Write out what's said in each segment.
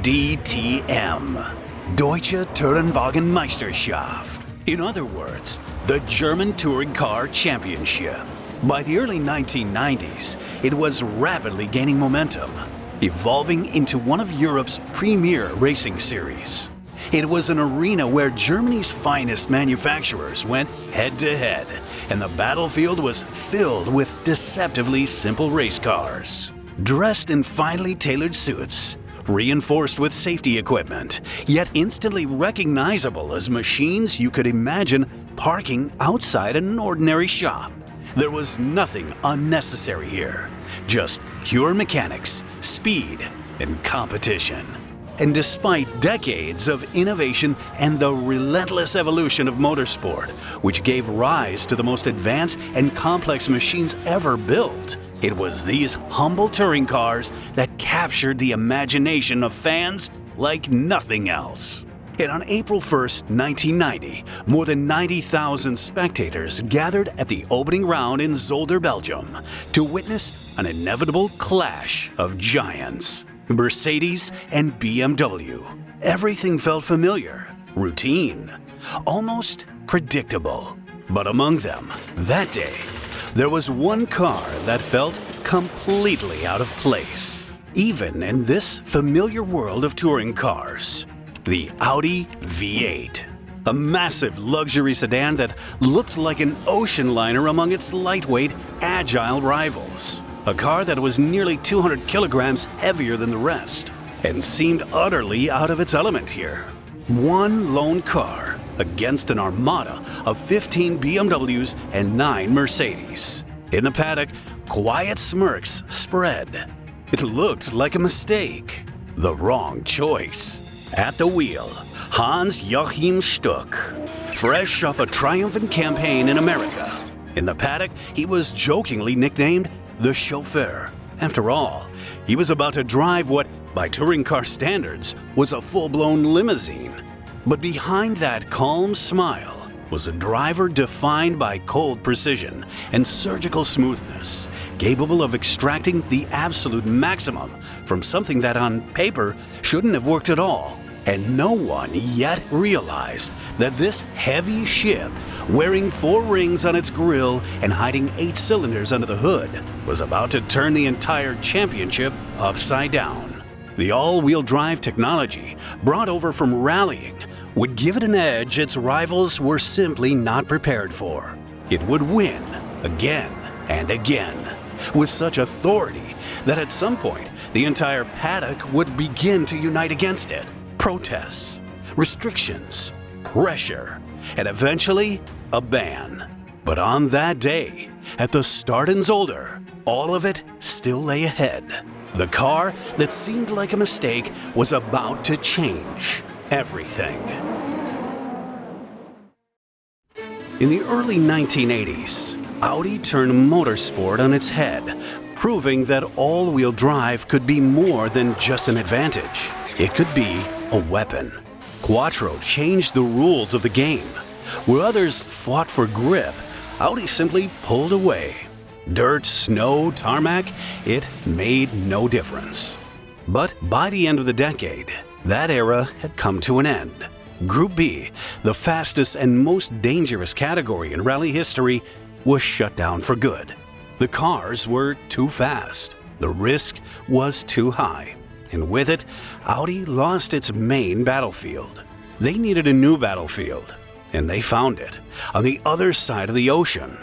DTM, Deutsche Tourenwagen Meisterschaft. In other words, the German Touring Car Championship. By the early 1990s, it was rapidly gaining momentum, evolving into one of Europe's premier racing series. It was an arena where Germany's finest manufacturers went head-to-head, and the battlefield was filled with deceptively simple race cars. Dressed in finely tailored suits, reinforced with safety equipment, yet instantly recognizable as machines you could imagine parking outside an ordinary shop. There was nothing unnecessary here, just pure mechanics, speed, and competition. And despite decades of innovation and the relentless evolution of motorsport, which gave rise to the most advanced and complex machines ever built, it was these humble touring cars that captured the imagination of fans like nothing else. And on April 1st, 1990, more than 90,000 spectators gathered at the opening round in Zolder, Belgium, to witness an inevitable clash of giants. Mercedes and BMW. Everything felt familiar, routine, almost predictable. But among them, that day, there was one car that felt completely out of place, even in this familiar world of touring cars. The Audi V8. A massive luxury sedan that looked like an ocean liner among its lightweight, agile rivals. A car that was nearly 200 kilograms heavier than the rest, and seemed utterly out of its element here. One lone car against an armada of 15 BMWs and 9 Mercedes. In the paddock, quiet smirks spread. It looked like a mistake, the wrong choice. At the wheel, Hans-Joachim Stuck, fresh off a triumphant campaign in America. In the paddock, he was jokingly nicknamed the chauffeur. After all, he was about to drive what, by touring car standards, was a full-blown limousine. But behind that calm smile was a driver defined by cold precision and surgical smoothness, capable of extracting the absolute maximum from something that on paper shouldn't have worked at all. And no one yet realized that this heavy ship, wearing 4 rings on its grille and hiding 8 cylinders under the hood, was about to turn the entire championship upside down. The all-wheel drive technology, brought over from rallying, would give it an edge its rivals were simply not prepared for. It would win again and again, with such authority that at some point the entire paddock would begin to unite against it. Protests, restrictions, pressure, and eventually a ban. But on that day, at the start in Zolder, all of it still lay ahead. The car that seemed like a mistake was about to change everything. In the early 1980s, Audi turned motorsport on its head, proving that all-wheel drive could be more than just an advantage. It could be a weapon. Quattro changed the rules of the game. Where others fought for grip, Audi simply pulled away. Dirt, snow, tarmac, it made no difference. But by the end of the decade, that era had come to an end. Group B, the fastest and most dangerous category in rally history, was shut down for good. The cars were too fast. The risk was too high. And with it, Audi lost its main battlefield. They needed a new battlefield, and they found it on the other side of the ocean.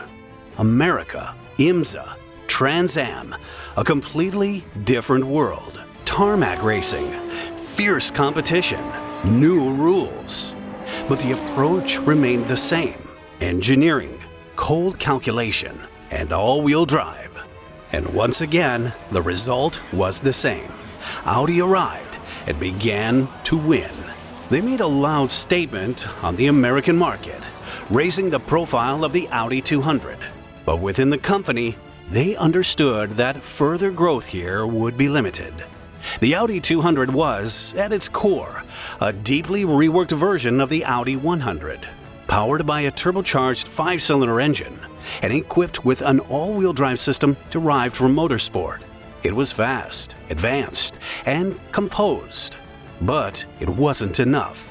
America, IMSA, Trans Am, a completely different world. Tarmac racing, fierce competition, new rules. But the approach remained the same: engineering, cold calculation, and all-wheel drive. And once again, the result was the same. Audi arrived and began to win. They made a loud statement on the American market, raising the profile of the Audi 200. But within the company, they understood that further growth here would be limited. The Audi 200 was, at its core, a deeply reworked version of the Audi 100, powered by a turbocharged 5-cylinder engine and equipped with an all-wheel drive system derived from motorsport. It was fast, advanced, and composed. But it wasn't enough.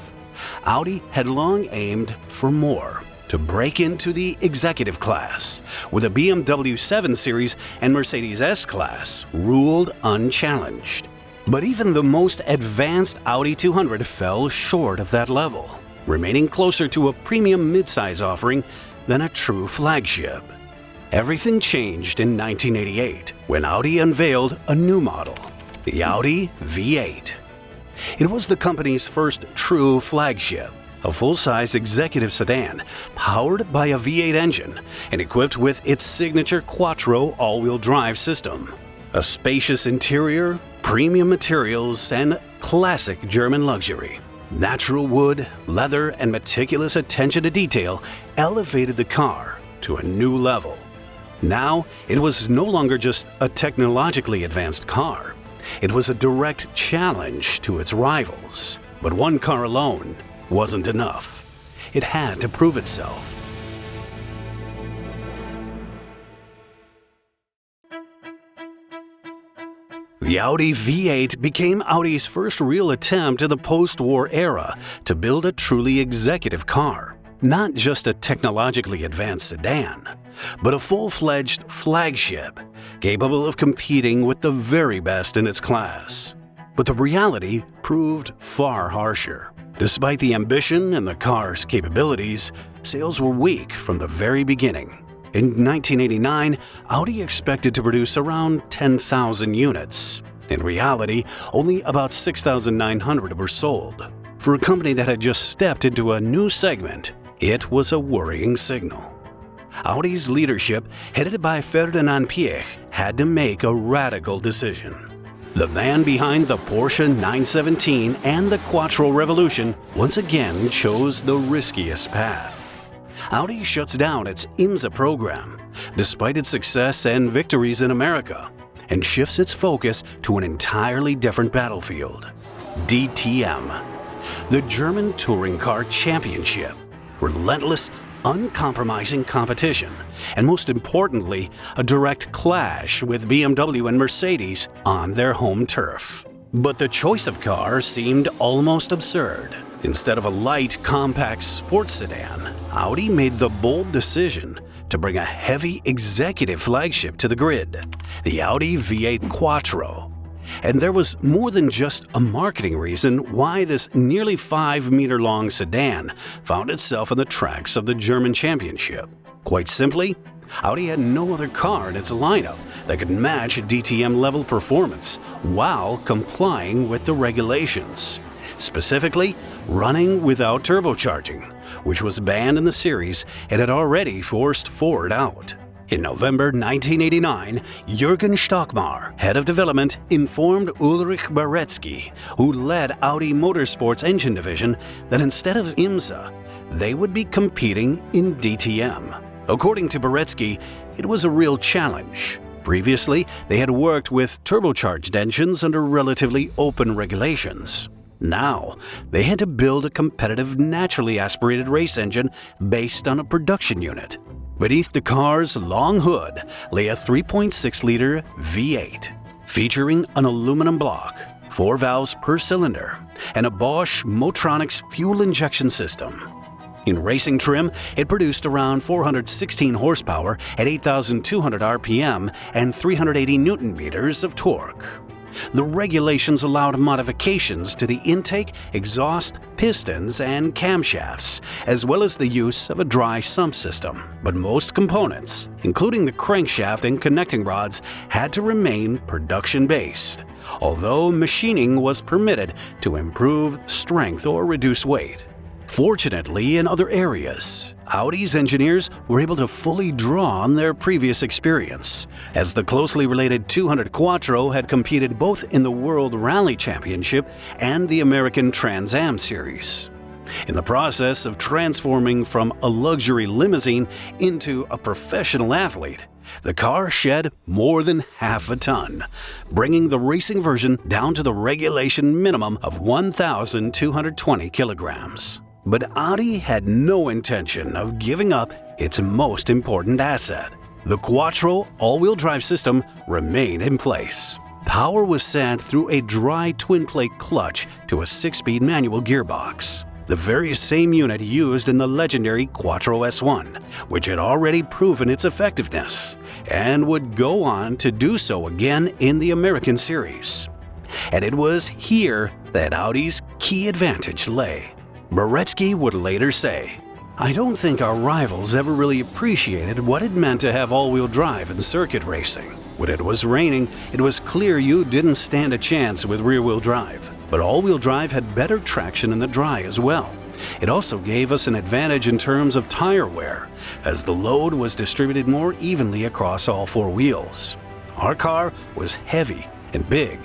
Audi had long aimed for more, to break into the executive class, where the BMW 7 Series and Mercedes S-Class ruled unchallenged. But even the most advanced Audi 200 fell short of that level, remaining closer to a premium midsize offering than a true flagship. Everything changed in 1988 when Audi unveiled a new model, the Audi V8. It was the company's first true flagship, a full-size executive sedan powered by a V8 engine and equipped with its signature Quattro all-wheel drive system. A spacious interior, premium materials, and classic German luxury. Natural wood, leather, and meticulous attention to detail elevated the car to a new level. Now, it was no longer just a technologically advanced car. It was a direct challenge to its rivals. But one car alone wasn't enough. It had to prove itself. The Audi V8 became Audi's first real attempt in the post-war era to build a truly executive car. Not just a technologically advanced sedan, but a full-fledged flagship capable of competing with the very best in its class. But the reality proved far harsher. Despite the ambition and the car's capabilities, sales were weak from the very beginning. In 1989, Audi expected to produce around 10,000 units. In reality, only about 6,900 were sold. For a company that had just stepped into a new segment, it was a worrying signal. Audi's leadership, headed by Ferdinand Piëch, had to make a radical decision. The man behind the Porsche 917 and the Quattro Revolution once again chose the riskiest path. Audi shuts down its IMSA program, despite its success and victories in America, and shifts its focus to an entirely different battlefield, DTM, the German Touring Car Championship. Relentless, uncompromising competition, and most importantly, a direct clash with BMW and Mercedes on their home turf. But the choice of car seemed almost absurd. Instead of a light, compact sports sedan, Audi made the bold decision to bring a heavy executive flagship to the grid, the Audi V8 Quattro. And there was more than just a marketing reason why this nearly 5-meter-long sedan found itself on the tracks of the German championship. Quite simply, Audi had no other car in its lineup that could match DTM-level performance while complying with the regulations. Specifically, running without turbocharging, which was banned in the series and had already forced Ford out. In November 1989, Jürgen Stockmar, head of development, informed Ulrich Baretzky, who led Audi Motorsport's engine division, that instead of IMSA, they would be competing in DTM. According to Baretzky, it was a real challenge. Previously, they had worked with turbocharged engines under relatively open regulations. Now, they had to build a competitive naturally aspirated race engine based on a production unit. Beneath the car's long hood lay a 3.6-liter V8, featuring an aluminum block, 4 valves per cylinder, and a Bosch Motronics fuel injection system. In racing trim, it produced around 416 horsepower at 8,200 RPM and 380 Newton-meters of torque. The regulations allowed modifications to the intake, exhaust, pistons, and camshafts, as well as the use of a dry sump system. But most components, including the crankshaft and connecting rods, had to remain production-based, although machining was permitted to improve strength or reduce weight. Fortunately, in other areas, Audi's engineers were able to fully draw on their previous experience, as the closely related 200 Quattro had competed both in the World Rally Championship and the American Trans Am Series. In the process of transforming from a luxury limousine into a professional athlete, the car shed more than half a ton, bringing the racing version down to the regulation minimum of 1,220 kilograms. But Audi had no intention of giving up its most important asset. The Quattro all-wheel drive system remained in place. Power was sent through a dry twin-plate clutch to a 6-speed manual gearbox, the very same unit used in the legendary Quattro S1, which had already proven its effectiveness, and would go on to do so again in the American series. And it was here that Audi's key advantage lay. Boretsky would later say, "I don't think our rivals ever really appreciated what it meant to have all-wheel drive in circuit racing. When it was raining, it was clear you didn't stand a chance with rear-wheel drive. But all-wheel drive had better traction in the dry as well. It also gave us an advantage in terms of tire wear, as the load was distributed more evenly across all 4 wheels. Our car was heavy and big,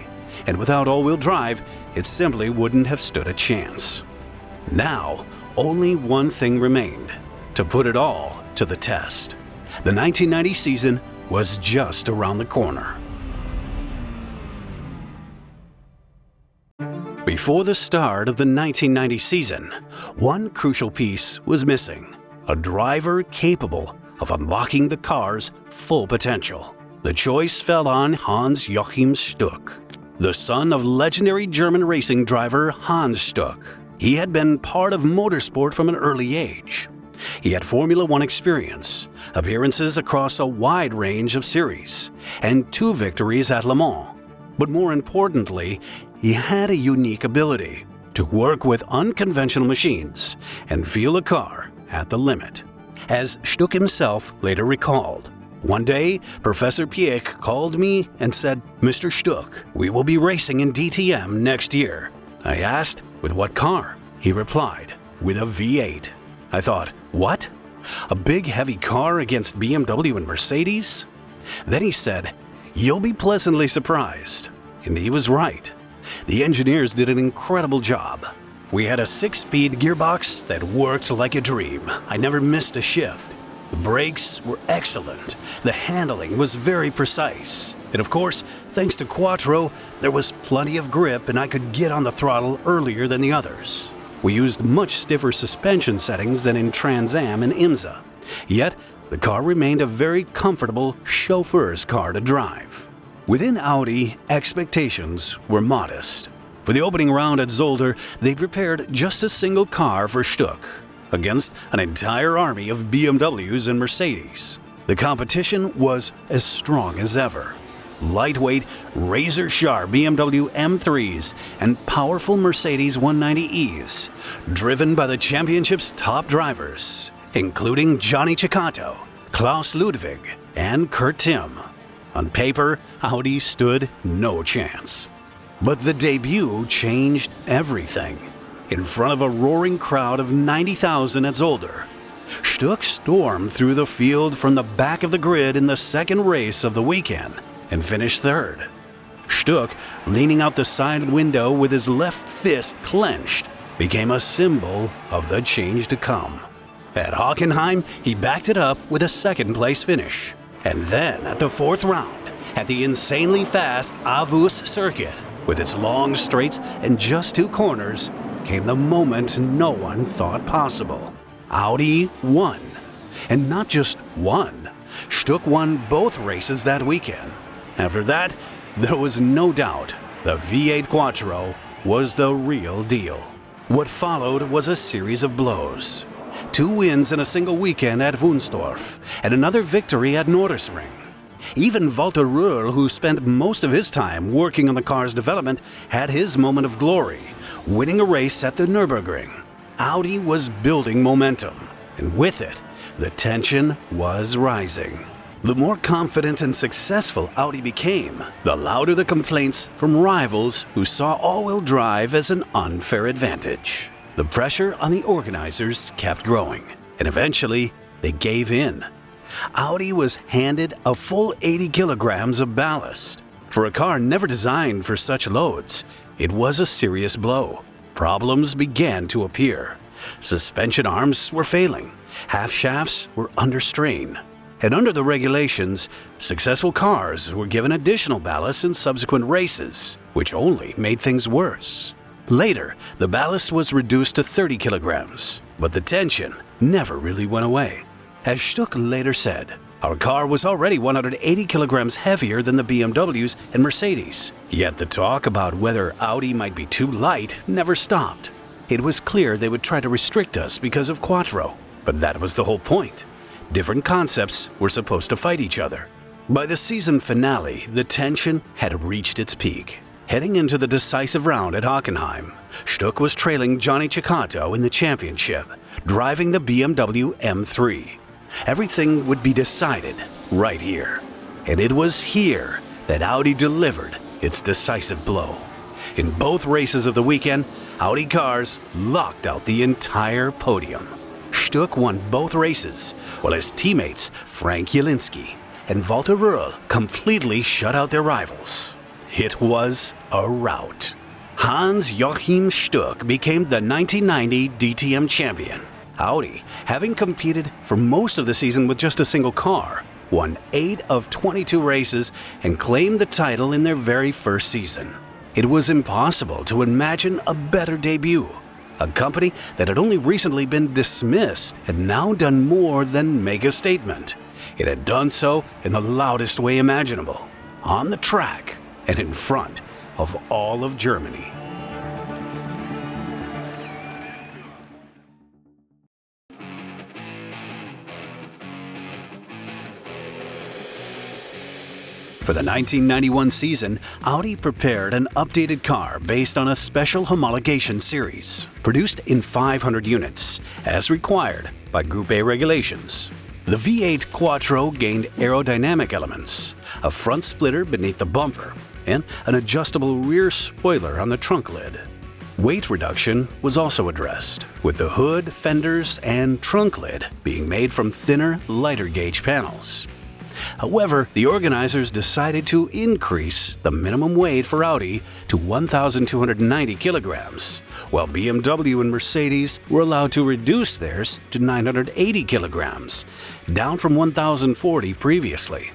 and without all-wheel drive, it simply wouldn't have stood a chance." Now, only one thing remained: to put it all to the test. The 1990 season was just around the corner. Before the start of the 1990 season, one crucial piece was missing: a driver capable of unlocking the car's full potential. The choice fell on Hans-Joachim Stuck, the son of legendary German racing driver Hans Stuck. He had been part of motorsport from an early age. He had Formula One experience, appearances across a wide range of series, and 2 victories at Le Mans. But more importantly, he had a unique ability to work with unconventional machines and feel a car at the limit. As Stuck himself later recalled, "One day, Professor Piech called me and said, 'Mr. Stuck, we will be racing in DTM next year.' I asked, 'With what car?' He replied, 'With a V8. I thought, what? A big heavy car against BMW and Mercedes? Then he said, 'You'll be pleasantly surprised.' And he was right. The engineers did an incredible job. We had a 6-speed gearbox that worked like a dream. I never missed a shift. The brakes were excellent. The handling was very precise. And of course, thanks to Quattro, there was plenty of grip and I could get on the throttle earlier than the others. We used much stiffer suspension settings than in Trans Am and IMSA. Yet, the car remained a very comfortable chauffeur's car to drive." Within Audi, expectations were modest. For the opening round at Zolder, they prepared just a single car for Stuck, against an entire army of BMWs and Mercedes. The competition was as strong as ever. Lightweight, razor-sharp BMW M3s and powerful Mercedes 190Es, driven by the championship's top drivers, including Johnny Cecotto, Klaus Ludwig, and Kurt Timm. On paper, Audi stood no chance. But the debut changed everything. In front of a roaring crowd of 90,000 at Zolder, Stuck stormed through the field from the back of the grid in the second race of the weekend and finished 3rd. Stuck, leaning out the side window with his left fist clenched, became a symbol of the change to come. At Hockenheim, he backed it up with a 2nd-place finish. And then at the 4th round, at the insanely fast Aarhus circuit, with its long straights and just 2 corners, came the moment no one thought possible. Audi won. And not just one. Stuck won both races that weekend. After that, there was no doubt the V8 Quattro was the real deal. What followed was a series of blows. 2 wins in a single weekend at Wunstorf, and another victory at Nordesring. Even Walter Röhrl, who spent most of his time working on the car's development, had his moment of glory, winning a race at the Nürburgring. Audi was building momentum, and with it, the tension was rising. The more confident and successful Audi became, the louder the complaints from rivals who saw all-wheel drive as an unfair advantage. The pressure on the organizers kept growing, and eventually they gave in. Audi was handed a full 80 kilograms of ballast. For a car never designed for such loads, it was a serious blow. Problems began to appear. Suspension arms were failing, half shafts were under strain. And under the regulations, successful cars were given additional ballast in subsequent races, which only made things worse. Later, the ballast was reduced to 30 kilograms, but the tension never really went away. As Stuck later said, Our car was already 180 kilograms heavier than the BMWs and Mercedes. Yet the talk about whether Audi might be too light never stopped. It was clear they would try to restrict us because of Quattro, but that was the whole point. Different concepts were supposed to fight each other. By the season finale, the tension had reached its peak. Heading into the decisive round at Hockenheim, Stuck was trailing Johnny Cecotto in the championship, driving the BMW M3. Everything would be decided right here. And it was here that Audi delivered its decisive blow. In both races of the weekend, Audi cars locked out the entire podium. Stuck won both races, while his teammates Frank Jelinski and Walter Röhrl completely shut out their rivals. It was a rout. Hans-Joachim Stuck became the 1990 DTM champion. Audi, having competed for most of the season with just a single car, won 8 of 22 races and claimed the title in their very first season. It was impossible to imagine a better debut. A company that had only recently been dismissed had now done more than make a statement. It had done so in the loudest way imaginable, on the track and in front of all of Germany. For the 1991 season, Audi prepared an updated car based on a special homologation series, produced in 500 units, as required by Group A regulations. The V8 Quattro gained aerodynamic elements, a front splitter beneath the bumper, and an adjustable rear spoiler on the trunk lid. Weight reduction was also addressed, with the hood, fenders, and trunk lid being made from thinner, lighter gauge panels. However, the organizers decided to increase the minimum weight for Audi to 1,290 kilograms, while BMW and Mercedes were allowed to reduce theirs to 980 kilograms, down from 1,040 previously.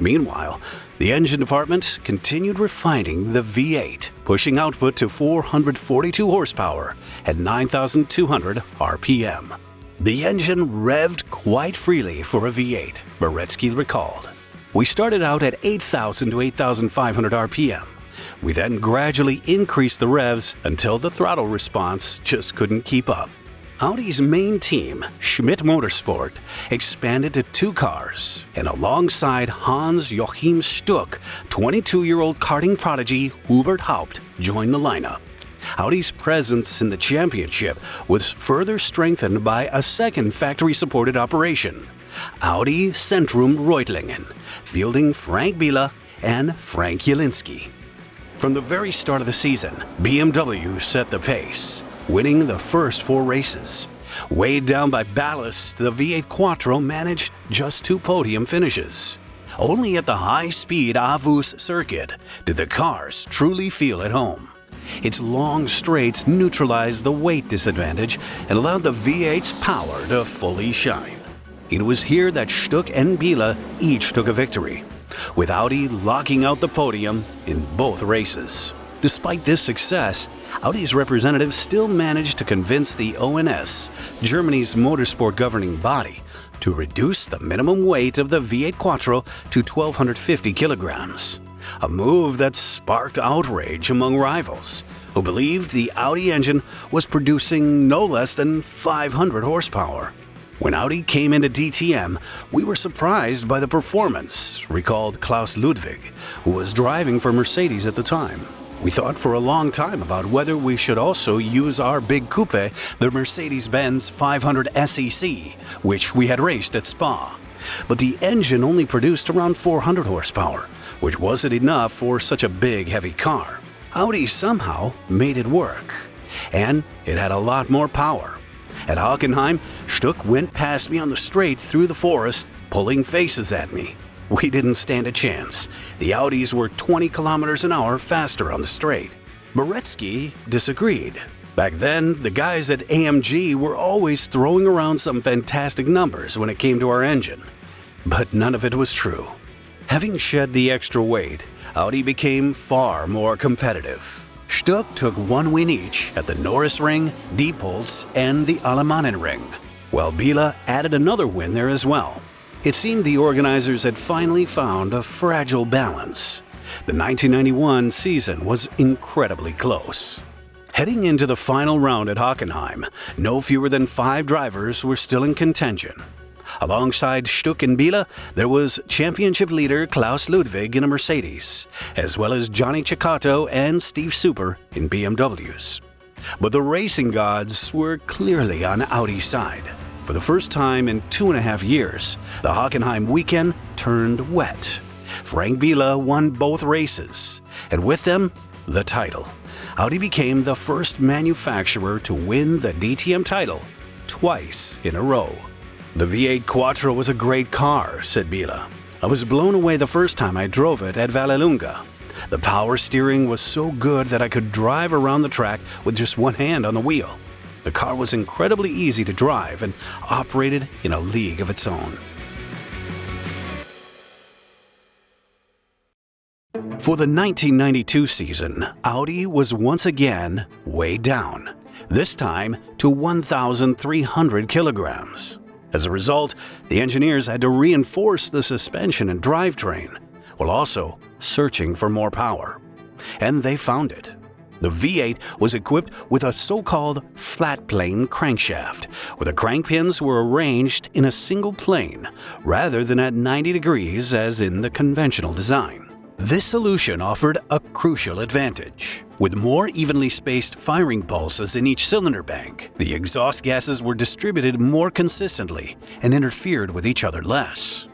Meanwhile, the engine department continued refining the V8, pushing output to 442 horsepower at 9,200 RPM. The engine revved quite freely for a V8, Boretsky recalled. We started out at 8,000 to 8,500 RPM. We then gradually increased the revs until the throttle response just couldn't keep up. Audi's main team, Schmidt Motorsport, expanded to 2 cars, and alongside Hans-Joachim Stuck, 22-year-old karting prodigy Hubert Haupt joined the lineup. Audi's presence in the championship was further strengthened by a second factory-supported operation, Audi Zentrum Reutlingen, fielding Frank Biela and Frank Jelinski. From the very start of the season, BMW set the pace, winning the first 4 races. Weighed down by ballast, the V8 Quattro managed just 2 podium finishes. Only at the high-speed Aarhus circuit did the cars truly feel at home. Its long straights neutralized the weight disadvantage and allowed the V8's power to fully shine. It was here that Stuck and Biela each took a victory, with Audi locking out the podium in both races. Despite this success, Audi's representatives still managed to convince the ONS, Germany's motorsport governing body, to reduce the minimum weight of the V8 Quattro to 1,250 kilograms. A move that sparked outrage among rivals, who believed the Audi engine was producing no less than 500 horsepower. When Audi came into DTM, we were surprised by the performance, recalled Klaus Ludwig, who was driving for Mercedes at the time. We thought for a long time about whether we should also use our big coupe, the Mercedes-Benz 500 SEC, which we had raced at Spa. But the engine only produced around 400 horsepower, which wasn't enough for such a big, heavy car. Audi somehow made it work, and it had a lot more power. At Hockenheim, Stuck went past me on the straight through the forest, pulling faces at me. We didn't stand a chance. The Audis were 20 kilometers an hour faster on the straight. Boretsky disagreed. Back then, the guys at AMG were always throwing around some fantastic numbers when it came to our engine. But none of it was true. Having shed the extra weight, Audi became far more competitive. Stuck took 1 win each at the Norris Ring, Diepholz, and the Alemannen Ring, while Biela added another win there as well. It seemed the organizers had finally found a fragile balance. The 1991 season was incredibly close. Heading into the final round at Hockenheim, no fewer than 5 drivers were still in contention. Alongside Stuck and Biela, there was championship leader Klaus Ludwig in a Mercedes, as well as Johnny Cecotto and Steve Super in BMWs. But the racing gods were clearly on Audi's side. For the first time in 2.5 years, the Hockenheim weekend turned wet. Frank Biela won both races, and with them, the title. Audi became the first manufacturer to win the DTM title twice in a row. "The V8 Quattro was a great car," said Biela. "I was blown away the first time I drove it at Vallelunga. The power steering was so good that I could drive around the track with just one hand on the wheel. The car was incredibly easy to drive and operated in a league of its own." For the 1992 season, Audi was once again way down, this time to 1,300 kilograms. As a result, the engineers had to reinforce the suspension and drivetrain, while also searching for more power. And they found it. The V8 was equipped with a so-called flat plane crankshaft, where the crank pins were arranged in a single plane, rather than at 90 degrees as in the conventional design. This solution offered a crucial advantage. With more evenly spaced firing pulses in each cylinder bank, the exhaust gases were distributed more consistently and interfered with each other less.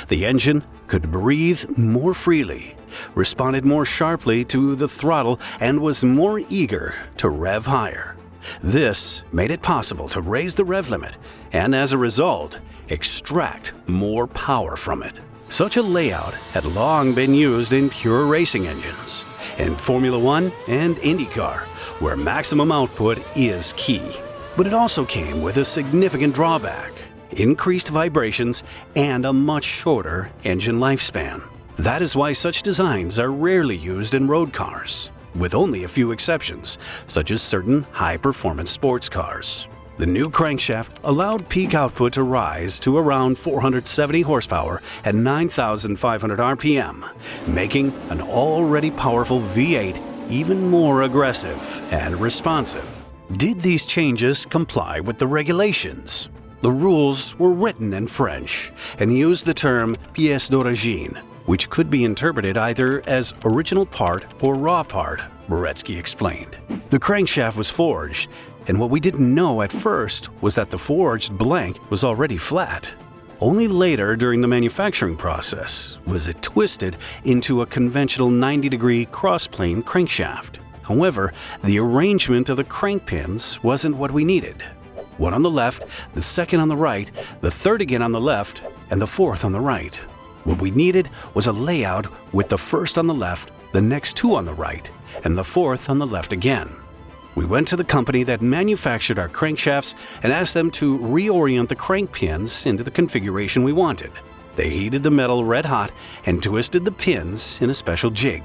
The engine could breathe more freely, responded more sharply to the throttle, and was more eager to rev higher. This made it possible to raise the rev limit and, as a result, extract more power from it. Such a layout had long been used in pure racing engines, in Formula One and IndyCar, where maximum output is key. But it also came with a significant drawback: increased vibrations and a much shorter engine lifespan. That is why such designs are rarely used in road cars, with only a few exceptions, such as certain high-performance sports cars. The new crankshaft allowed peak output to rise to around 470 horsepower at 9,500 RPM, making an already powerful V8 even more aggressive and responsive. Did these changes comply with the regulations? The rules were written in French and used the term pièce d'origine, which could be interpreted either as original part or raw part, Boretsky explained. The crankshaft was forged, and what we didn't know at first was that the forged blank was already flat. Only later during the manufacturing process was it twisted into a conventional 90-degree crossplane crankshaft. However, the arrangement of the crank pins wasn't what we needed. One on the left, the second on the right, the third again on the left, and the fourth on the right. What we needed was a layout with the first on the left, the next two on the right, and the fourth on the left again. We went to the company that manufactured our crankshafts and asked them to reorient the crank pins into the configuration we wanted. They heated the metal red hot and twisted the pins in a special jig.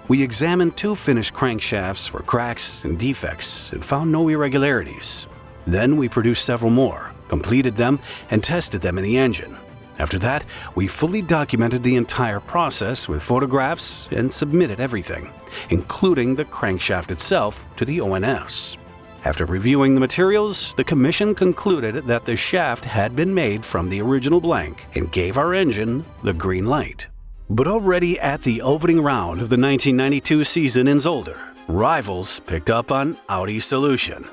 We examined 2 finished crankshafts for cracks and defects and found no irregularities. Then we produced several more, completed them, and tested them in the engine. After that, we fully documented the entire process with photographs and submitted everything, including the crankshaft itself, to the ONS. After reviewing the materials, the commission concluded that the shaft had been made from the original blank and gave our engine the green light. But already at the opening round of the 1992 season in Zolder, rivals picked up on Audi's solution.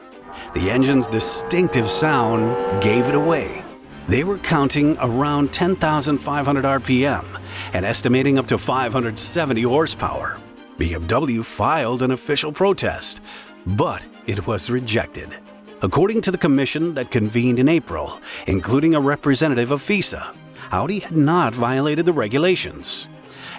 The engine's distinctive sound gave it away. They were counting around 10,500 RPM and estimating up to 570 horsepower. BMW filed an official protest, but it was rejected. According to the commission that convened in April, including a representative of FISA, Audi had not violated the regulations,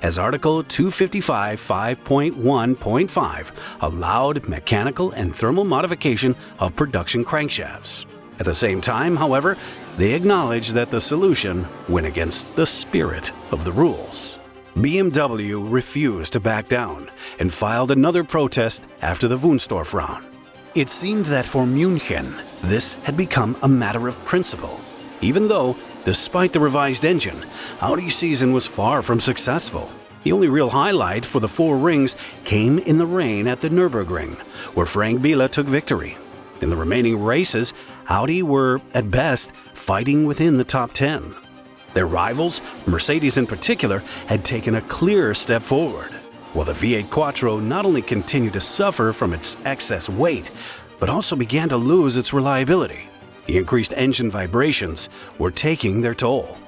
as Article 255 5.1.5 allowed mechanical and thermal modification of production crankshafts. At the same time, however, they acknowledged that the solution went against the spirit of the rules. BMW refused to back down and filed another protest after the Wunstorf round. It seemed that for München, this had become a matter of principle, even though Despite the revised engine, Audi's season was far from successful. The only real highlight for the four rings came in the rain at the Nürburgring, where Frank Biela took victory. In the remaining races, Audi were, at best, fighting within the top 10. Their rivals, Mercedes in particular, had taken a clearer step forward, while the V8 Quattro not only continued to suffer from its excess weight, but also began to lose its reliability. The increased engine vibrations were taking their toll,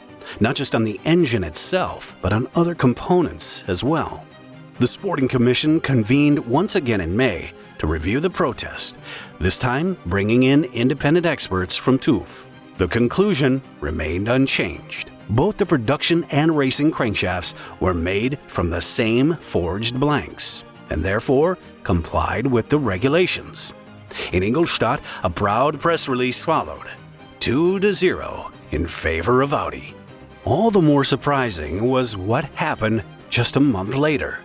not just on the engine itself, but on other components as well. The Sporting Commission convened once again in May to review the protest, this time bringing in independent experts from TÜV. The conclusion remained unchanged. Both the production and racing crankshafts were made from the same forged blanks, and therefore complied with the regulations. In Ingolstadt, a proud press release followed, 2-0 in favor of Audi. All the more surprising was what happened just a month later.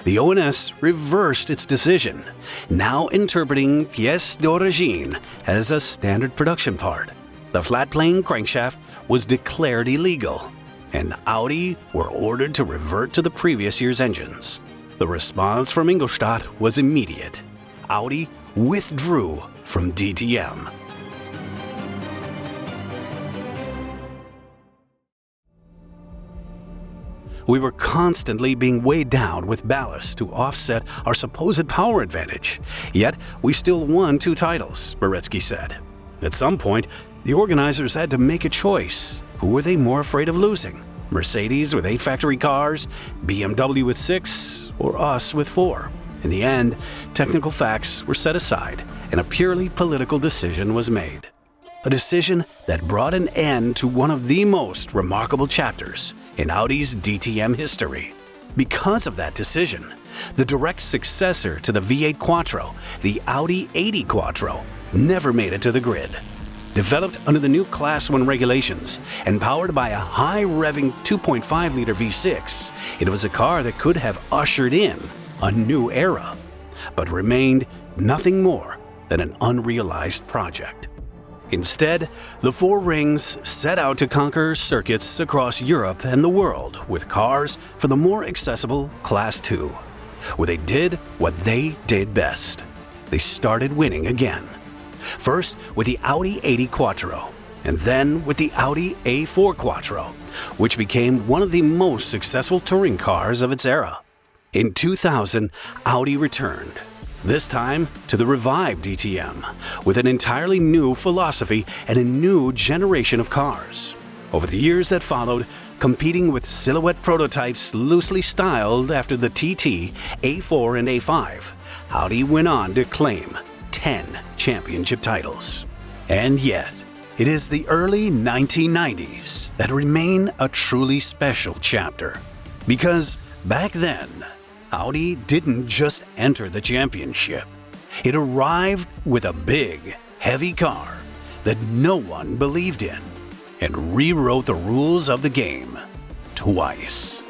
The ONS reversed its decision, now interpreting pièce d'origine as a standard production part. The flat-plane crankshaft was declared illegal, and Audi were ordered to revert to the previous year's engines. The response from Ingolstadt was immediate. Audi withdrew from DTM. We were constantly being weighed down with ballast to offset our supposed power advantage. Yet, we still won 2 titles, Boretsky said. At some point, the organizers had to make a choice. Who were they more afraid of losing? Mercedes with 8 factory cars, BMW with 6, or us with 4? In the end, technical facts were set aside, and a purely political decision was made. A decision that brought an end to one of the most remarkable chapters in Audi's DTM history. Because of that decision, the direct successor to the V8 Quattro, the Audi A8 Quattro, never made it to the grid. Developed under the new Class 1 regulations and powered by a high-revving 2.5-liter V6, it was a car that could have ushered in a new era, but remained nothing more than an unrealized project. Instead, the four rings set out to conquer circuits across Europe and the world with cars for the more accessible Class 2, where they did what they did best. They started winning again. First with the Audi A8 Quattro, and then with the Audi A4 Quattro, which became one of the most successful touring cars of its era. In 2000, Audi returned, this time to the revived DTM, with an entirely new philosophy and a new generation of cars. Over the years that followed, competing with silhouette prototypes loosely styled after the TT, A4 and A5, Audi went on to claim 10 championship titles. And yet, it is the early 1990s that remain a truly special chapter. Because back then, Audi didn't just enter the championship. It arrived with a big, heavy car that no one believed in and rewrote the rules of the game twice.